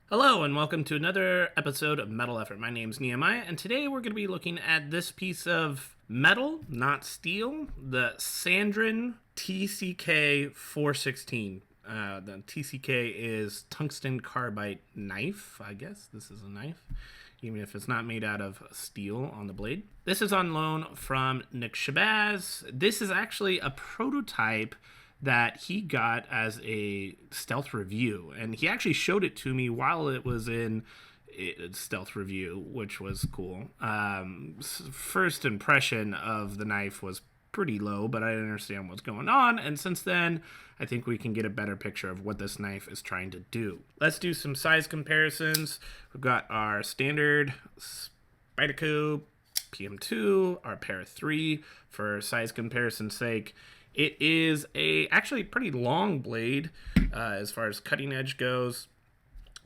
Hello and welcome to another episode of Metal Effort. My name's Nehemiah, and today we're going to be looking at this piece of metal, not steel, the Sandrin TCK 416. The TCK is Tungsten Carbite knife, I guess. This is a knife, even if it's not made out of steel on the blade. This is on loan from Nick Shabazz. This is actually a prototype that he got as a stealth review, and he actually showed it to me while it was in stealth review, which was cool. First impression of the knife was pretty low, but I didn't understand what's going on, and since then I think we can get a better picture of what this knife is trying to do. Let's do some size comparisons. We've got our standard Spyderco PM2, our Para 3 for size comparison's sake. It is a actually pretty long blade as far as cutting edge goes.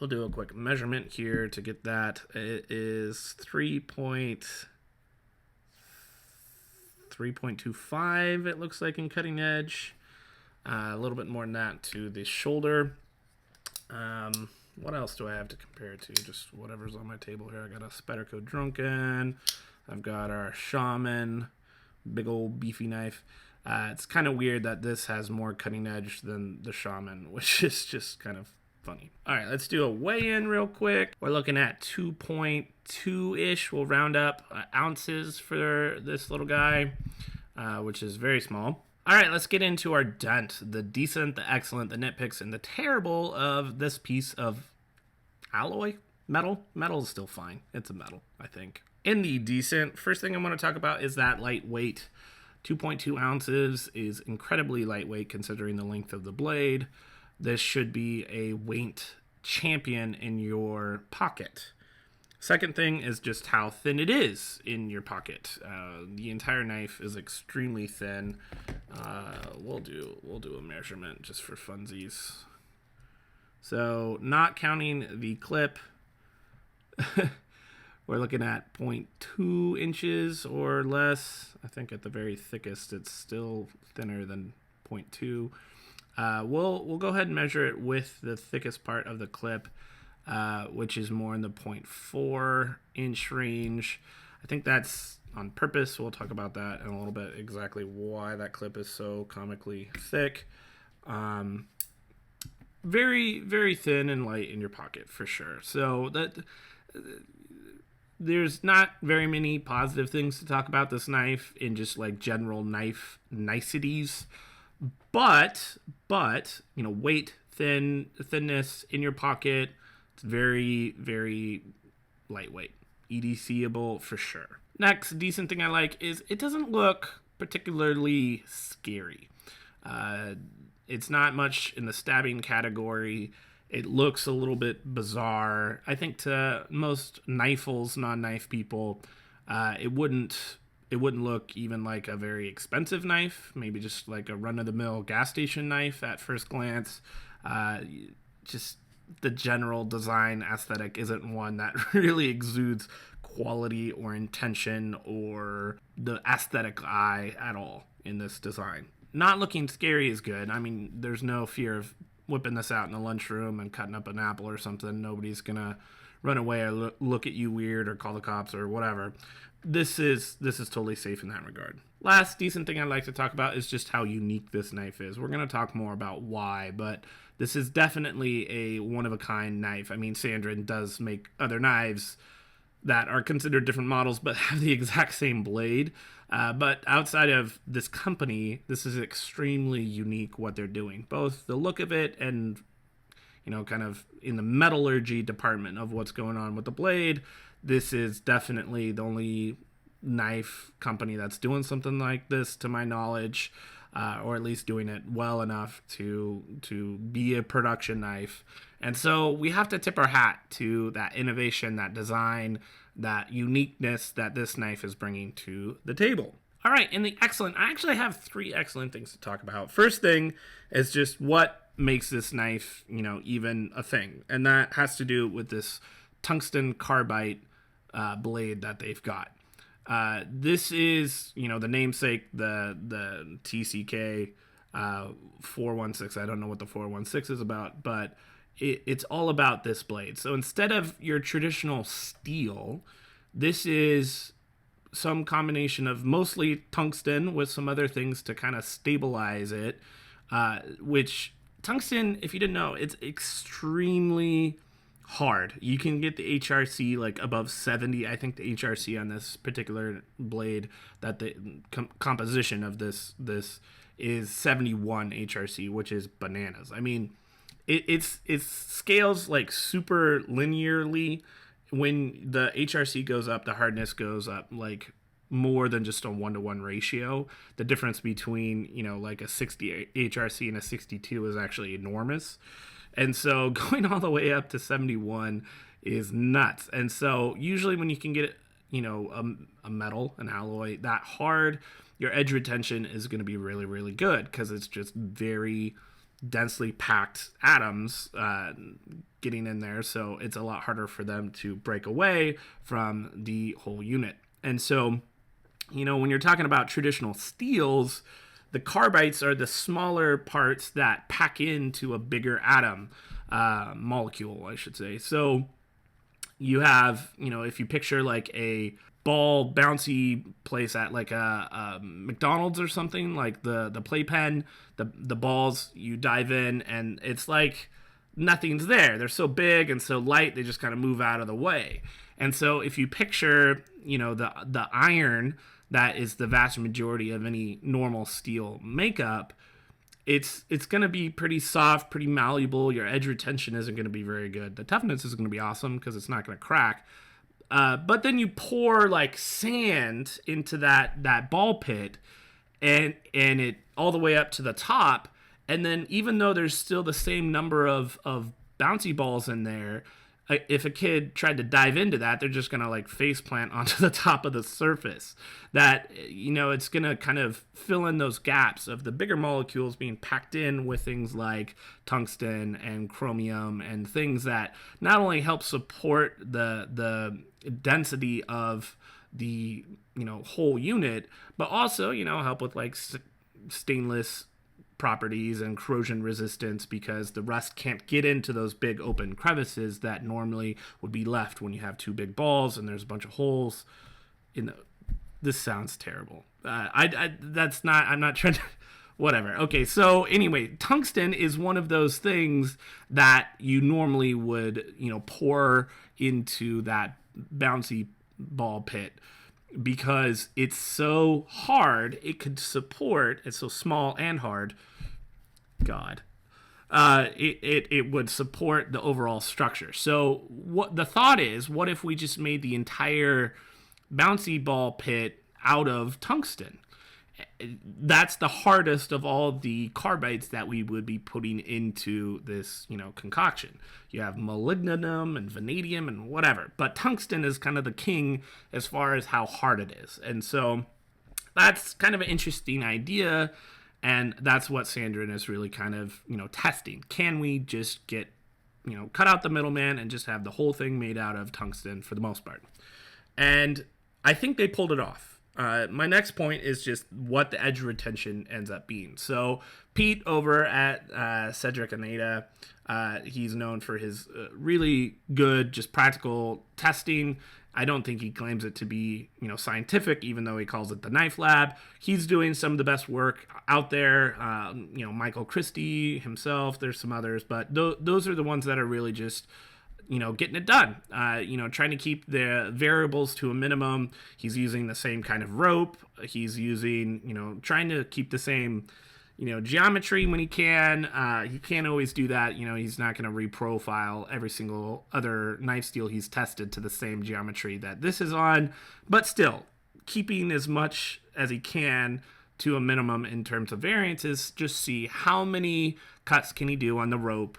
We'll do a quick measurement here to get that. It is 3.25, it looks like, in cutting edge. A little bit more than that to the shoulder. What else do I have to compare it to? Just whatever's on my table here. I got a Spyderco Drunken. I've got our Shaman, big old beefy knife. It's kind of weird that this has more cutting edge than the Shaman, which is just kind of funny. All right, let's do a weigh-in real quick. We're looking at 2.2-ish. We'll round up ounces for this little guy, which is very small. All right, let's get into our dent. The decent, the excellent, the nitpicks, and the terrible of this piece of alloy metal. Metal is still fine. It's a metal, I think. In the decent, first thing I want to talk about is that lightweight. 2.2 ounces is incredibly lightweight considering the length of the blade. This should be a weight champion in your pocket. Second thing is just how thin it is in your pocket. The entire knife is extremely thin. We'll do a measurement just for funsies. So not counting the clip, we're looking at 0.2 inches or less. I think at the very thickest, it's still thinner than 0.2. We'll go ahead and measure it with the thickest part of the clip, which is more in the 0.4 inch range. I think that's on purpose. We'll talk about that in a little bit, exactly why that clip is so comically thick. Very, very thin and light in your pocket for sure. So that... There's not very many positive things to talk about this knife in just like general knife niceties, but weight, thinness in your pocket, it's very, very lightweight, EDCable for sure. Next decent thing I like is it doesn't look particularly scary. It's not much in the stabbing category. It looks a little bit bizarre. I think to most knifels, non-knife people, it wouldn't look even like a very expensive knife. Maybe just like a run-of-the-mill gas station knife at first glance. Just the general design aesthetic isn't one that really exudes quality or intention or the aesthetic eye at all in this design. Not looking scary is good. I mean, there's no fear of whipping this out in the lunchroom and cutting up an apple or something. Nobody's gonna run away or look at you weird or call the cops or whatever. This is totally safe in that regard. Last decent thing I'd like to talk about is just how unique this knife is. We're gonna talk more about why, but this is definitely a one-of-a-kind knife. I mean, Sandrin does make other knives that are considered different models but have the exact same blade. But outside of this company, this is extremely unique what they're doing. Both the look of it and, kind of in the metallurgy department of what's going on with the blade, this is definitely the only knife company that's doing something like this, to my knowledge, or at least doing it well enough to be a production knife. And so we have to tip our hat to that innovation, that design, that uniqueness that this knife is bringing to the table. All right, in the excellent, I actually have 3 excellent things to talk about. First thing is just what makes this knife, even a thing. And that has to do with this tungsten carbide blade that they've got. This is, the namesake, the TCK 416. I don't know what the 416 is about, but it's all about this blade. So instead of your traditional steel, this is some combination of mostly tungsten with some other things to kind of stabilize it, which tungsten, if you didn't know, it's extremely hard. You can get the HRC like above 70. I think the HRC on this particular blade, that the composition of this is 71 HRC, which is bananas. I mean, it scales like super linearly. When the HRC goes up, the hardness goes up like more than just a 1-to-1 ratio. The difference between, like a 60 HRC and a 62 is actually enormous. And so going all the way up to 71 is nuts. And so usually when you can get, a metal, an alloy that hard, your edge retention is going to be really, really good because it's just very densely packed atoms getting in there. So it's a lot harder for them to break away from the whole unit. And so, when you're talking about traditional steels, the carbites are the smaller parts that pack into a bigger atom, molecule, I should say. So you have, if you picture like a ball bouncy place at like a McDonald's or something, like the playpen, the balls, you dive in and it's like nothing's there. They're so big and so light, they just kind of move out of the way. And so if you picture, the iron that is the vast majority of any normal steel makeup, it's going to be pretty soft, pretty malleable. Your edge retention isn't going to be very good. The toughness is going to be awesome because it's not going to crack. But then you pour like sand into that ball pit and it all the way up to the top. And then even though there's still the same number of bouncy balls in there, if a kid tried to dive into that, they're just going to like face plant onto the top of the surface. That, it's going to kind of fill in those gaps of the bigger molecules being packed in with things like tungsten and chromium and things that not only help support the density of the, whole unit, but also, help with like stainless properties and corrosion resistance because the rust can't get into those big open crevices that normally would be left when you have two big balls and there's a bunch of holes in the. This sounds terrible. That's not. I'm not trying to. Whatever. Okay. So anyway, tungsten is one of those things that you normally would pour into that bouncy ball pit because it's so hard. It could support. It's so small and hard. God. It would support the overall structure. So what the thought is, what if we just made the entire bouncy ball pit out of tungsten? That's the hardest of all the carbides that we would be putting into this, concoction. You have molybdenum and vanadium and whatever, but tungsten is kind of the king as far as how hard it is. And so that's kind of an interesting idea. And that's what Sandrin is really kind of, testing. Can we just get, cut out the middleman and just have the whole thing made out of tungsten for the most part? And I think they pulled it off. My next point is just what the edge retention ends up being. So Pete over at Cedric and Ada, he's known for his really good, just practical testing. I don't think he claims it to be, scientific, even though he calls it the knife lab. He's doing some of the best work out there. Michael Christie himself, there's some others, but those are the ones that are really just, getting it done, trying to keep the variables to a minimum. He's using the same kind of rope. He's using, trying to keep the same, geometry when he can. He can't always do that. He's not going to reprofile every single other knife steel he's tested to the same geometry that this is on, but still keeping as much as he can to a minimum in terms of variances. Just see how many cuts can he do on the rope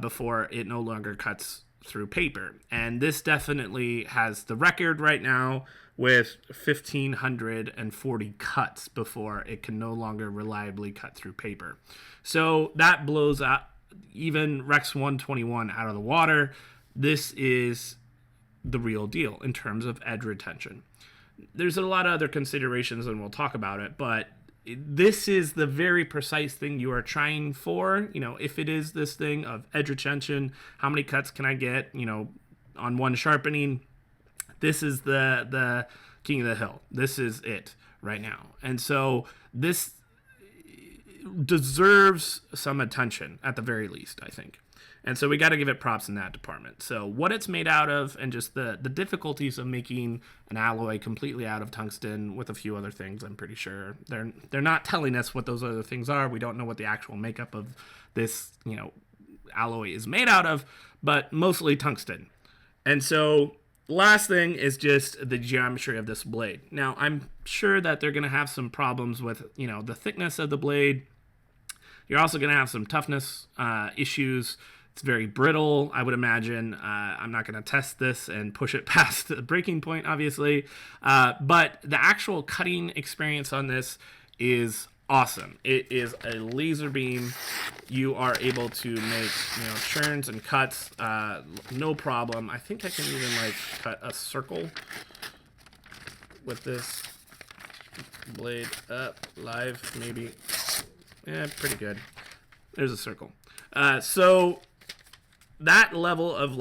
before it no longer cuts through paper. And this definitely has the record right now with 1,540 cuts before it can no longer reliably cut through paper. So that blows up even Rex 121 out of the water. This is the real deal in terms of edge retention. There's a lot of other considerations, and we'll talk about it, but this is the very precise thing you are trying for. If it is this thing of edge retention, how many cuts can I get, on one sharpening? This is the king of the hill. This is it right now. And so this deserves some attention at the very least, I think. And so we got to give it props in that department. So what it's made out of, and just the difficulties of making an alloy completely out of tungsten with a few other things. I'm pretty sure they're not telling us what those other things are. We don't know what the actual makeup of this alloy is made out of, but mostly tungsten. And so last thing is just the geometry of this blade. Now I'm sure that they're going to have some problems with the thickness of the blade. You're also going to have some toughness issues. It's very brittle, I would imagine. I'm not going to test this and push it past the breaking point, obviously. But the actual cutting experience on this is awesome. It is a laser beam. You are able to make churns and cuts, no problem. I think I can even cut a circle with this blade up live, maybe. Yeah, pretty good. There's a circle. So that level of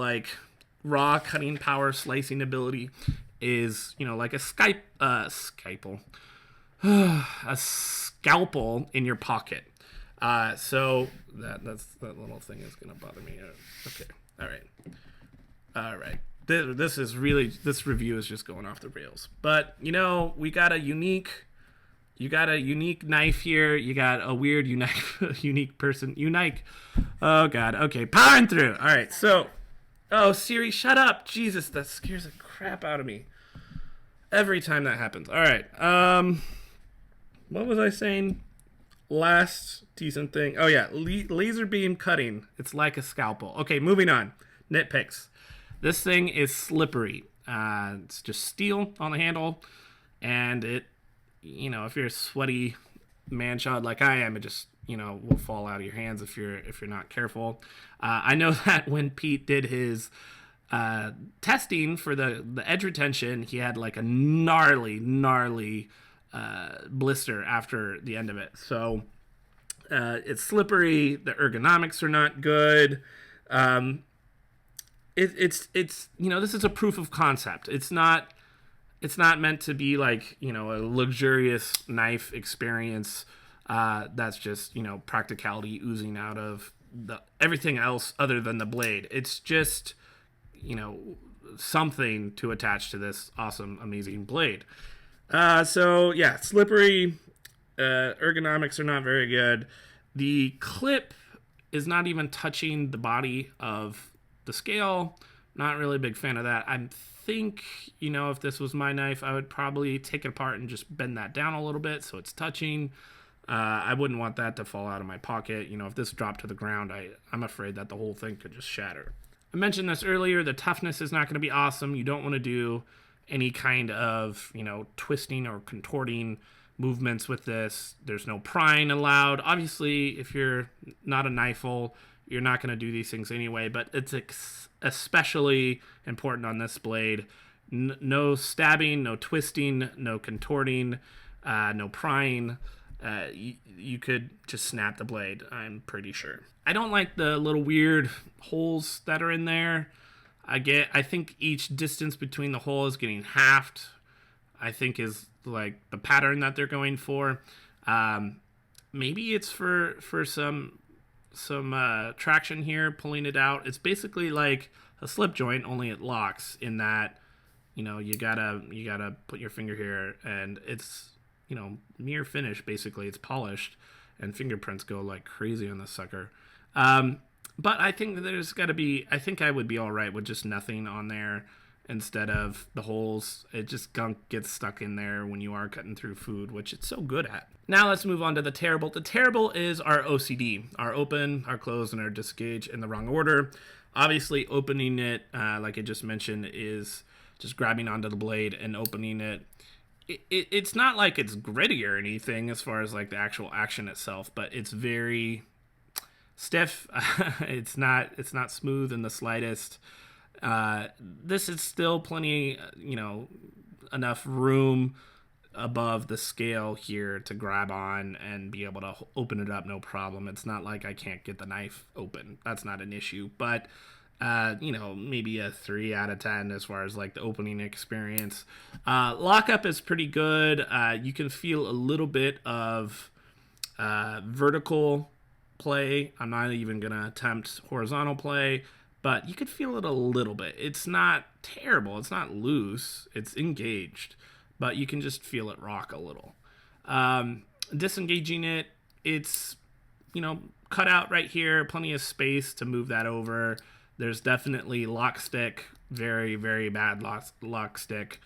raw cutting power, slicing ability is like a scalpel in your pocket. So that little thing is gonna bother me. Okay, all right. This review is just going off the rails. But we got a unique. You got a unique knife here. You got a weird, unique person. Oh, God. Okay, powering through. All right, so... Oh, Siri, shut up. Jesus, that scares the crap out of me. Every time that happens. All right. What was I saying? Last decent thing. Oh, yeah. Laser beam cutting. It's like a scalpel. Okay, moving on. Nitpicks. This thing is slippery. It's just steel on the handle. And it... if you're a sweaty man-child like I am, it just, will fall out of your hands if you're not careful. I know that when Pete did his testing for the edge retention, he had a gnarly blister after the end of it. So it's slippery. The ergonomics are not good. It's this is a proof of concept. It's not meant to be a luxurious knife experience that's just, practicality oozing out of everything else other than the blade. It's just, something to attach to this awesome, amazing blade. So, yeah, slippery. Ergonomics are not very good. The clip is not even touching the body of the scale. Not really a big fan of that. I think, if this was my knife, I would probably take it apart and just bend that down a little bit so it's touching. I wouldn't want that to fall out of my pocket. If this dropped to the ground, I'm afraid that the whole thing could just shatter. I mentioned this earlier. The toughness is not going to be awesome. You don't want to do any kind of, twisting or contorting movements with this. There's no prying allowed. Obviously, if you're not a knifeful, you're not going to do these things anyway, but it's especially important on this blade. No stabbing, no twisting, no contorting, no prying. You could just snap the blade, I'm pretty sure. I don't like the little weird holes that are in there. I think each distance between the holes getting halved, I think is the pattern that they're going for. Maybe it's for some traction here, pulling it out. It's basically like a slip joint, only it locks in that, you gotta put your finger here, and it's, near finish, basically. It's polished, and fingerprints go like crazy on this sucker. But I think there's got to be, I think I would be all right with just nothing on there instead of the holes. It just gunk gets stuck in there when you are cutting through food, which it's so good at. Now let's move on to the terrible. The terrible is our OCD, our open, our close, and our disengage in the wrong order. Obviously, opening it, like I just mentioned, is just grabbing onto the blade and opening it. It's not like it's gritty or anything as far as the actual action itself, but it's very stiff. It's not smooth in the slightest. This is still plenty, enough room above the scale here to grab on and be able to open it up no problem. It's not like I can't get the knife open. That's not an issue. But maybe a 3 out of 10 as far as like the opening experience. Lockup is pretty good. You can feel a little bit of vertical play. I'm not even gonna attempt horizontal play, but you could feel it a little bit. It's not terrible. It's not loose. It's engaged, but you can just feel it rock a little. Disengaging it, it's cut out right here, plenty of space to move that over. There's definitely lock stick, very, very bad lock stick.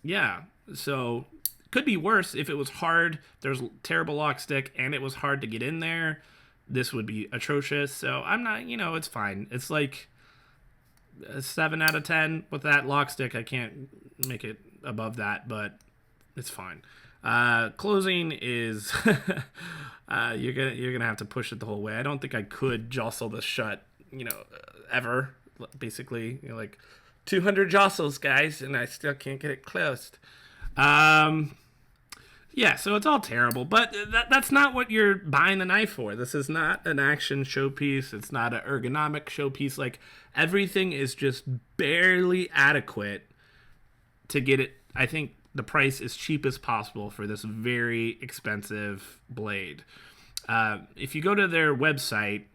Yeah, so could be worse if it was hard. There's terrible lock stick and it was hard to get in there. This would be atrocious. So I'm not, it's fine. It's like a 7 out of 10 with that lock stick. I can't make it above that, but it's fine. Closing is you're gonna have to push it the whole way. I don't think I could jostle this shut, ever. Basically, like 200 jostles, guys, and I still can't get it closed. Yeah, so it's all terrible, but that's not what you're buying the knife for. This is not an action showpiece. It's not an ergonomic showpiece. Like, everything is just barely adequate to get it. I think the price as cheap as possible for this very expensive blade. If you go to their website,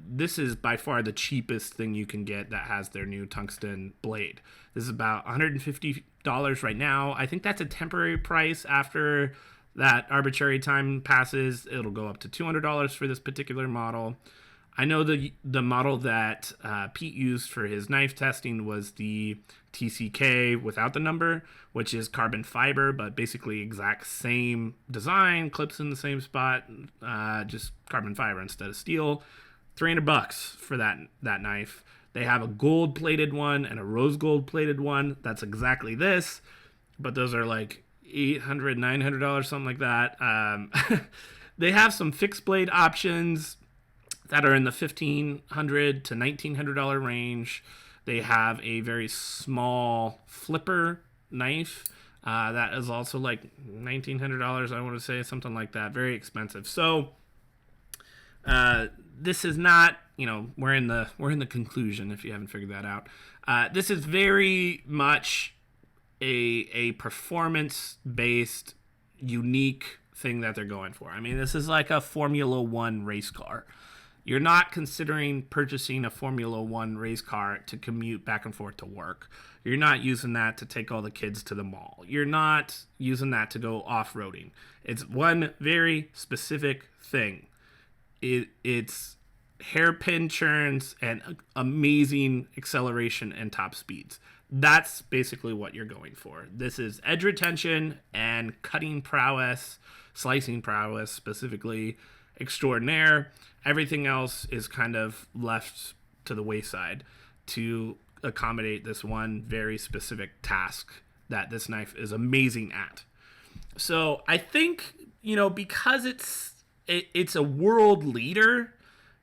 this is by far the cheapest thing you can get that has their new tungsten blade. This is about $150 right now. I think that's a temporary price. After that arbitrary time passes, it'll go up to $200 for this particular model. I know the model that Pete used for his knife testing was the TCK without the number, which is carbon fiber, but basically exact same design, clips in the same spot, just carbon fiber instead of steel. $300 for that knife. They have a gold-plated one and a rose gold-plated one. That's exactly this, but those are like $800, $900, something like that. They have some fixed blade options that are in the $1,500 to $1,900 range. They have a very small flipper knife that is also like $1,900. I want to say something like that. Very expensive. So this is not, we're in the conclusion if you haven't figured that out. This is very much a performance-based, unique thing that they're going for. I mean, this is like a Formula One race car. You're not considering purchasing a Formula One race car to commute back and forth to work. You're not using that to take all the kids to the mall. You're not using that to go off-roading. It's one very specific thing. It's hairpin turns and amazing acceleration and top speeds. That's basically what you're going for. This is edge retention and cutting prowess, slicing prowess specifically, extraordinaire. Everything else is kind of left to the wayside to accommodate this one very specific task that this knife is amazing at. So I think, because it's a world leader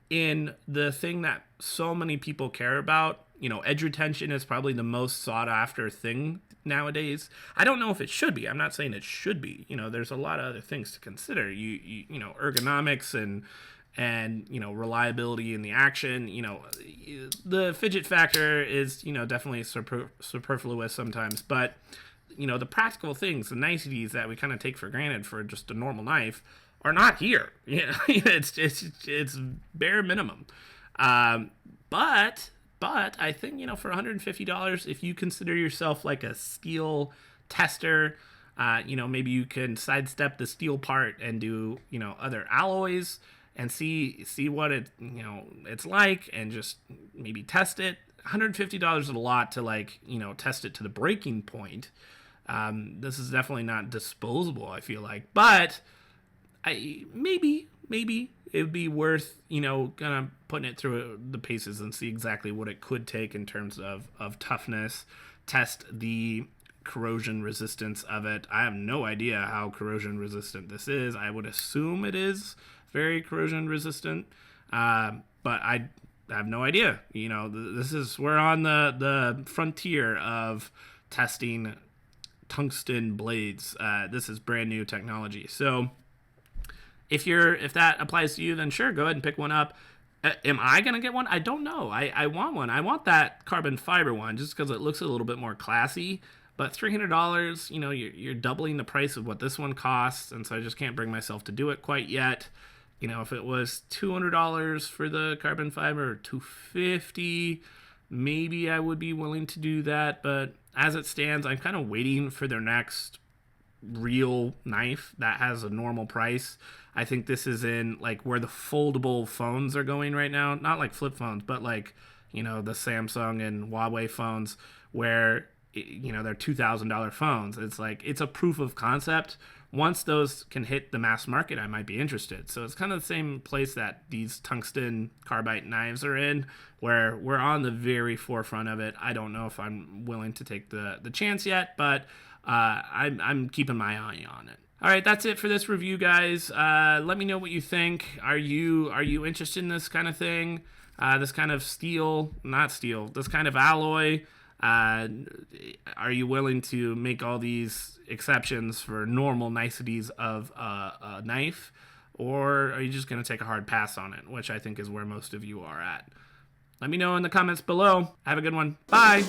in the thing that so many people care about. Edge retention is probably the most sought after thing nowadays. I don't know if it should be. I'm not saying it should be. There's a lot of other things to consider. Ergonomics and reliability in the action. The fidget factor is, definitely superfluous sometimes, but the practical things, the niceties that we kind of take for granted for just a normal knife are not here. It's bare minimum. But I think, for $150, if you consider yourself like a steel tester, maybe you can sidestep the steel part and do, other alloys and see what it's like, and just maybe test it. $150 is a lot to test it to the breaking point. This is definitely not disposable, I feel like, but maybe it would be worth, kind of putting it through the paces and see exactly what it could take in terms of toughness, test the corrosion resistance of it. I have no idea how corrosion resistant this is. I would assume it is very corrosion resistant, but I have no idea. We're on the frontier of testing tungsten blades. This is brand new technology. So if that applies to you, then sure, go ahead and pick one up. Am I gonna get one? I don't know. I want one. I want that carbon fiber one just because it looks a little bit more classy. But $300, you're doubling the price of what this one costs, and so I just can't bring myself to do it quite yet. If it was $200 for the carbon fiber or $250, maybe I would be willing to do that. But as it stands, I'm kind of waiting for their next real knife that has a normal price. I think this is in like where the foldable phones are going right now. Not like flip phones, but like, the Samsung and Huawei phones where, they're $2,000 phones. It's like, it's a proof of concept. Once those can hit the mass market, I might be interested. So it's kind of the same place that these tungsten carbide knives are in, where we're on the very forefront of it. I don't know if I'm willing to take the chance yet, but I'm keeping my eye on it. All right, that's it for this review, guys. Let me know what you think. Are you interested in this kind of thing? This kind of this kind of alloy? Are you willing to make all these exceptions for normal niceties of a knife? Or are you just going to take a hard pass on it, which I think is where most of you are at? Let me know in the comments below. Have a good one. Bye.